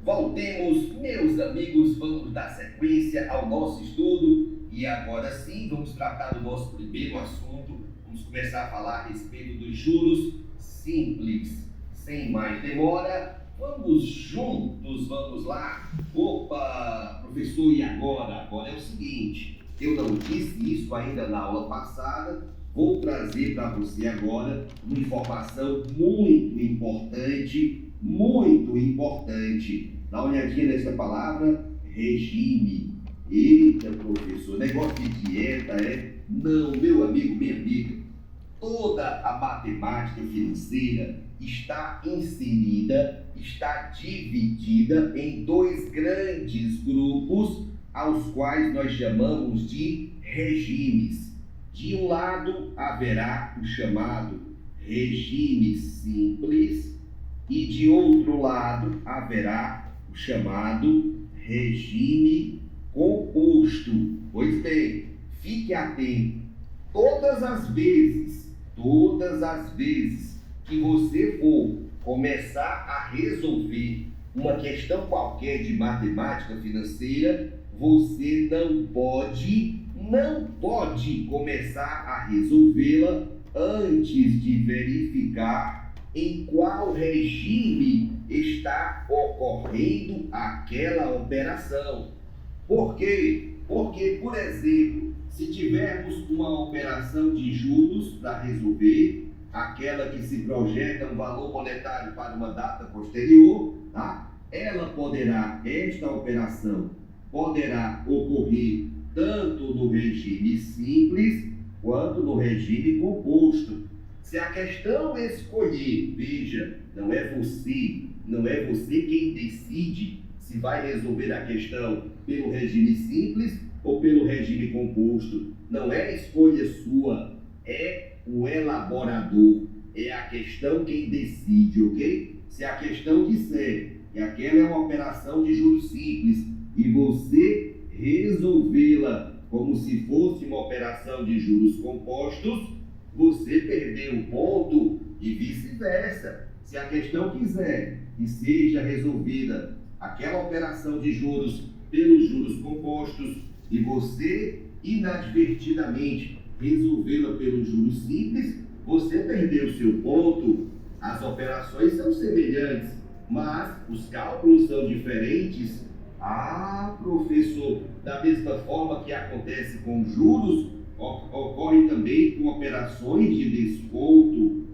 Voltemos, meus amigos, vamos dar sequência ao nosso estudo e agora sim vamos tratar do nosso primeiro assunto. Vamos começar a falar a respeito dos juros simples. Sem mais demora, vamos juntos, vamos lá. Opa, professor, e agora? Agora é o seguinte, eu não disse isso ainda na aula passada, vou trazer para você agora uma informação muito importante. Dá uma olhadinha nessa palavra, regime. Eita, professor, negócio de dieta, é? Não, meu amigo, minha amiga. Toda a matemática financeira está inserida, está dividida em dois grandes grupos, aos quais nós chamamos de regimes. De um lado, haverá o chamado regime simples, e de outro lado haverá o chamado regime composto. Pois bem, fique atento. Todas as vezes que você for começar a resolver uma questão qualquer de matemática financeira, você não pode começar a resolvê-la antes de verificar em qual regime está ocorrendo aquela operação. Por quê? Porque, por exemplo, se tivermos uma operação de juros para resolver, aquela que se projeta um valor monetário para uma data posterior, tá? Esta operação poderá ocorrer tanto no regime simples quanto no regime composto. Se a questão escolher, veja, não é você quem decide se vai resolver a questão pelo regime simples ou pelo regime composto. Não é escolha sua, é o elaborador, é a questão quem decide, ok? Se a questão disser que aquela é uma operação de juros simples e você resolvê-la como se fosse uma operação de juros compostos, você perdeu o ponto e vice-versa. Se a questão quiser que seja resolvida aquela operação de juros pelos juros compostos e você inadvertidamente resolvê-la pelos juros simples, você perdeu o seu ponto. As operações são semelhantes, mas os cálculos são diferentes. Ah, professor, da mesma forma que acontece com juros, ocorre também com operações de desconto.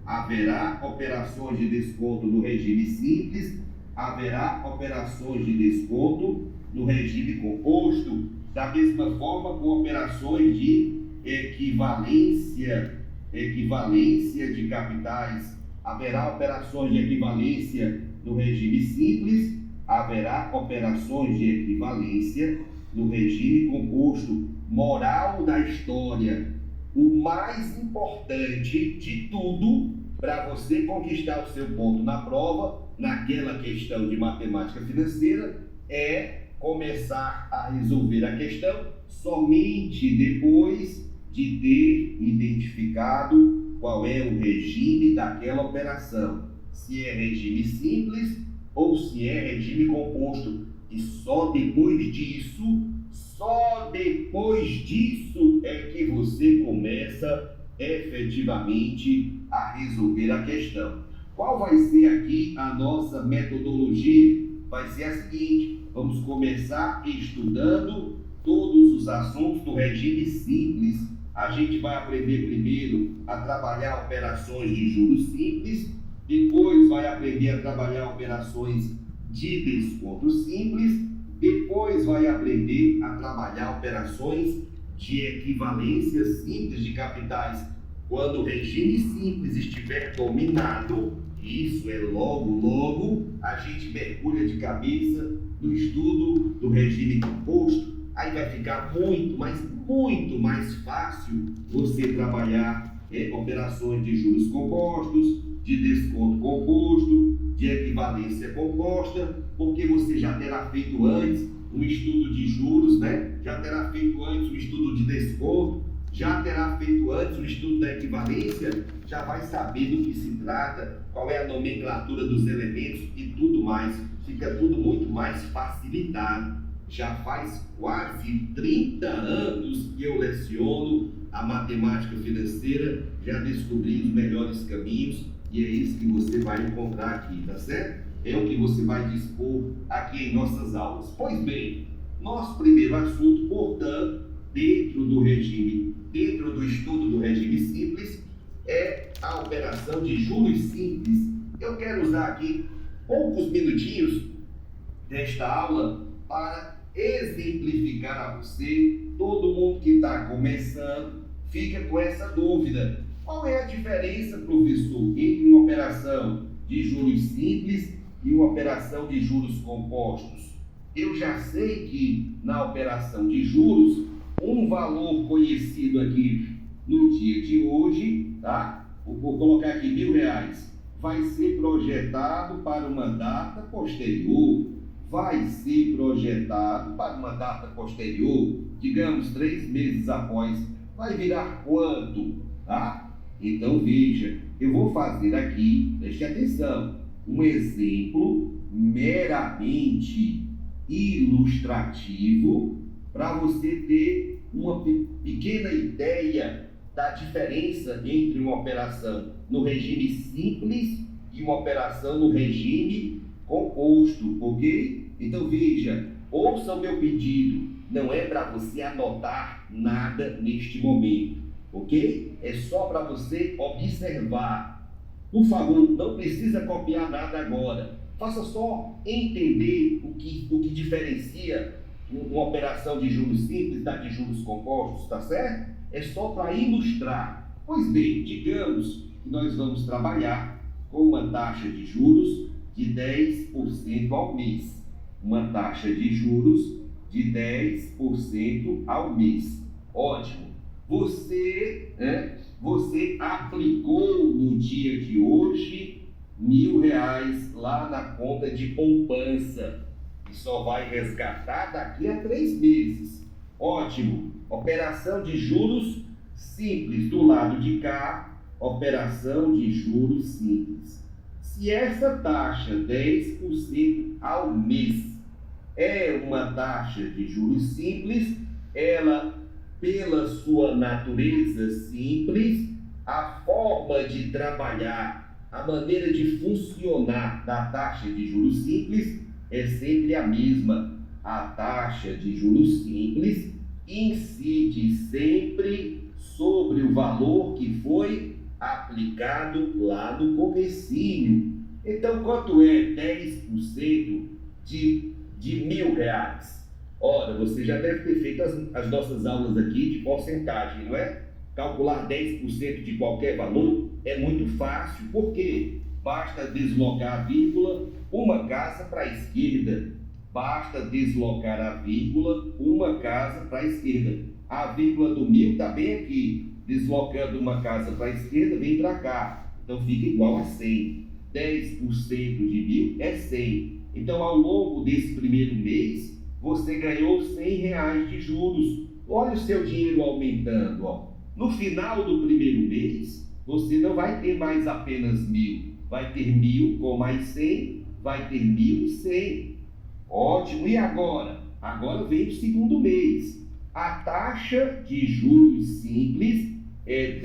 Haverá operações de desconto no regime simples, haverá operações de desconto no regime composto, da mesma forma com operações de equivalência de capitais. Haverá operações de equivalência no regime simples, haverá operações de equivalência no regime composto. Moral da história: o mais importante de tudo para você conquistar o seu ponto na prova, naquela questão de matemática financeira, é começar a resolver a questão somente depois de ter identificado qual é o regime daquela operação, se é regime simples ou se é regime composto. E só depois disso é que você começa efetivamente a resolver a questão. Qual vai ser aqui a nossa metodologia? Vai ser a seguinte: vamos começar estudando todos os assuntos do regime simples. A gente vai aprender primeiro a trabalhar operações de juros simples, depois vai aprender a trabalhar operações de desconto simples, depois vai aprender a trabalhar operações de equivalência simples de capitais. Quando o regime simples estiver dominado, isso é logo a gente mergulha de cabeça no estudo do regime composto. Aí vai ficar muito mais fácil você trabalhar operações de juros compostos, de desconto composto, de equivalência composta, porque você já terá feito antes um estudo de juros, né? Já terá feito antes um estudo de desconto, já terá feito antes um estudo da equivalência, já vai saber do que se trata, qual é a nomenclatura dos elementos e tudo mais. Fica tudo muito mais facilitado. Já faz quase 30 anos que eu leciono a matemática financeira, já descobri os melhores caminhos e é isso que você vai encontrar aqui, tá certo? É o que você vai dispor aqui em nossas aulas. Pois bem, nosso primeiro assunto, portanto, dentro do estudo do regime simples, é a operação de juros simples. Eu quero usar aqui poucos minutinhos desta aula para exemplificar a você. Todo mundo que está começando fica com essa dúvida. Qual é a diferença, professor, entre uma operação de juros simples e uma operação de juros compostos? Eu já sei que na operação de juros, um valor conhecido aqui no dia de hoje, tá? Vou colocar aqui R$1.000, vai ser projetado para uma data posterior. Vai ser projetado para uma data posterior, digamos 3 meses após, vai virar quanto? Tá? Então veja, eu vou fazer aqui, preste atenção, um exemplo meramente ilustrativo para você ter uma pequena ideia da diferença entre uma operação no regime simples e uma operação no regime composto, ok? Então veja, ouça o meu pedido, não é para você anotar nada neste momento, ok? É só para você observar. Por favor, não precisa copiar nada agora, faça só entender o que diferencia uma operação de juros simples da de juros compostos, tá certo? É só para ilustrar. Pois bem, digamos que nós vamos trabalhar com uma taxa de juros de 10% ao mês. Uma taxa de juros de 10% ao mês. Ótimo. Você aplicou no dia de hoje R$1.000 lá na conta de poupança e só vai resgatar daqui a 3 meses. Ótimo. Operação de juros simples do lado de cá, operação de juros simples. Se essa taxa 10% ao mês é uma taxa de juros simples, ela, pela sua natureza simples, a forma de trabalhar, a maneira de funcionar da taxa de juros simples é sempre a mesma. A taxa de juros simples incide sempre sobre o valor que foi aplicado lá no comecinho. Então, quanto é 10% de R$1.000? Ora, você já deve ter feito as nossas aulas aqui de porcentagem, não é? Calcular 10% de qualquer valor é muito fácil, porque basta deslocar a vírgula uma casa para a esquerda. Basta deslocar a vírgula uma casa para a esquerda. A vírgula do 1.000 está bem aqui. Deslocando uma casa para a esquerda, vem para cá. Então fica igual a 100. 10% de 1.000 é 100. Então, ao longo desse primeiro mês, você ganhou R$100 de juros. Olha o seu dinheiro aumentando. Ó. No final do primeiro mês, você não vai ter mais apenas 1.000. Vai ter 1.000 com mais 100, vai ter 1.100. Ótimo. E agora? Agora vem o segundo mês. A taxa de juros simples é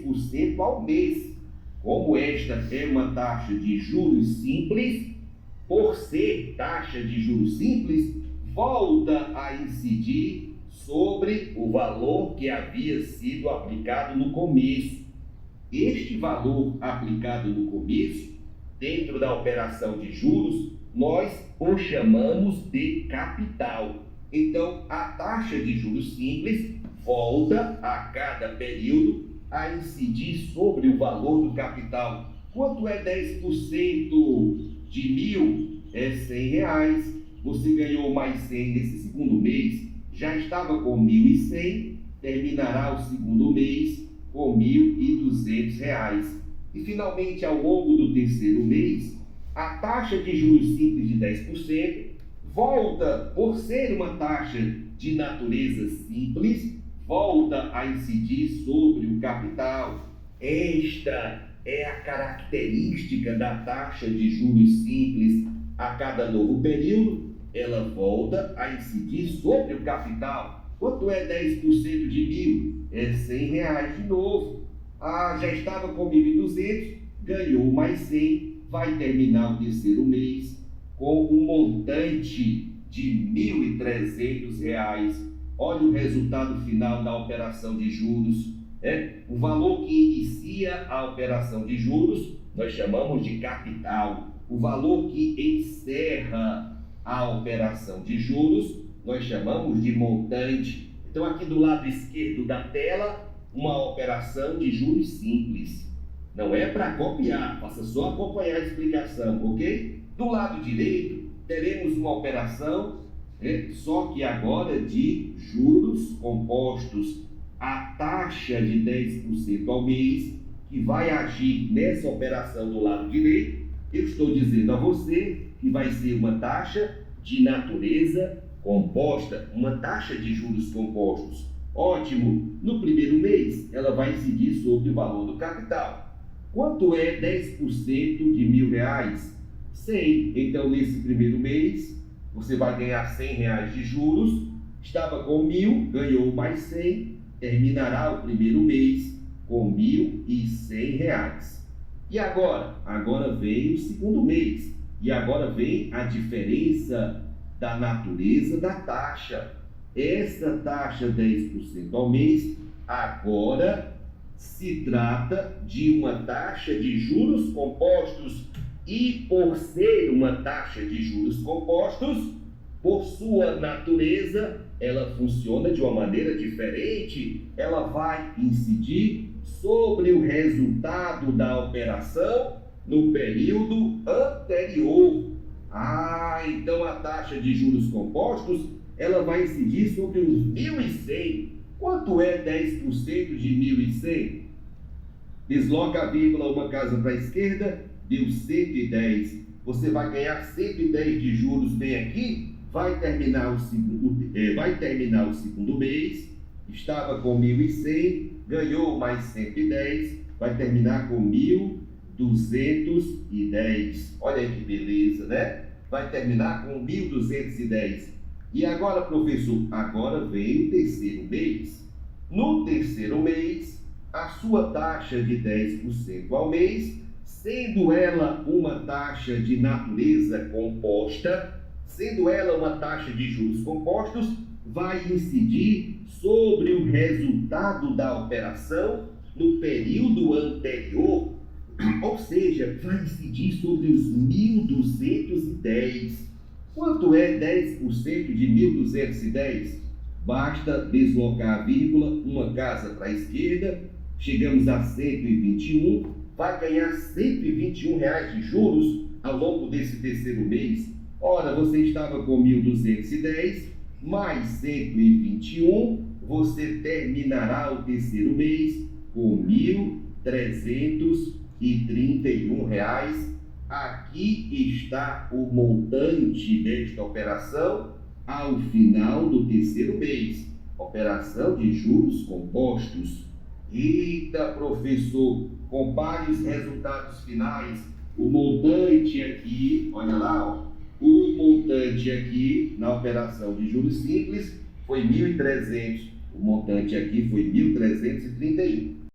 10% ao mês. Como esta é uma taxa de juros simples, por ser taxa de juros simples, volta a incidir sobre o valor que havia sido aplicado no começo. Este valor aplicado no começo, dentro da operação de juros, nós o chamamos de capital. Então, a taxa de juros simples volta a cada período a incidir sobre o valor do capital. Quanto é 10% de 1.000? É R$100. Você ganhou mais 100 nesse segundo mês, já estava com 1.100, terminará o segundo mês com R$1.200. E finalmente, ao longo do terceiro mês, a taxa de juros simples de 10% volta, por ser uma taxa de natureza simples, volta a incidir sobre o capital. Esta é a característica da taxa de juros simples. A cada novo período, ela volta a incidir sobre o capital. Quanto é 10% de 1.000? É R$100 de novo. Já estava com 1.200, ganhou mais 100, vai terminar o terceiro mês com um montante de R$1.300. Olha o resultado final da operação de juros. O valor que inicia a operação de juros, nós chamamos de capital. O valor que encerra a operação de juros, nós chamamos de montante. Então, aqui do lado esquerdo da tela, uma operação de juros simples. Não é para copiar, faça só acompanhar a explicação, ok? Do lado direito, teremos uma operação, só que agora de juros compostos. A taxa de 10% ao mês, que vai agir nessa operação do lado direito, eu estou dizendo a você que vai ser uma taxa de natureza composta, uma taxa de juros compostos. Ótimo! No primeiro mês, ela vai incidir sobre o valor do capital. Quanto é 10% de R$1.000? 100. Então, nesse primeiro mês, você vai ganhar R$100 de juros. Estava com 1.000, ganhou mais 100. Terminará o primeiro mês com R$1.100. E agora? Agora vem o segundo mês. E agora vem a diferença da natureza da taxa. Essa taxa 10% ao mês agora se trata de uma taxa de juros compostos. E por ser uma taxa de juros compostos, por sua natureza, ela funciona de uma maneira diferente. Ela vai incidir sobre o resultado da operação no período anterior. Então a taxa de juros compostos, ela vai incidir sobre os 1.100. Quanto é 10% de 1.100? Desloca a vírgula uma casa para a esquerda, deu 110. Você vai ganhar 110 de juros bem aqui. Vai terminar o segundo mês, estava com 1.100, ganhou mais 110, vai terminar com 1.210. Olha aí que beleza, né? Vai terminar com 1.210. E agora, professor, agora vem o terceiro mês. No terceiro mês, a sua taxa de 10% ao mês, sendo ela uma taxa de natureza composta, sendo ela uma taxa de juros compostos, vai incidir sobre o resultado da operação no período anterior, ou seja, vai incidir sobre os 1.210. Quanto é 10% de 1.210? Basta deslocar a vírgula, uma casa para a esquerda, chegamos a 121, vai ganhar R$121 de juros ao longo desse terceiro mês. Ora, você estava com 1.210, mais 121, você terminará o terceiro mês com R$1.331. Aqui está o montante desta operação ao final do terceiro mês. Operação de juros compostos. Eita, professor, compare os resultados finais. O montante aqui, olha lá, ó. O montante aqui na operação de juros simples foi 1.300. O montante aqui foi 1.331.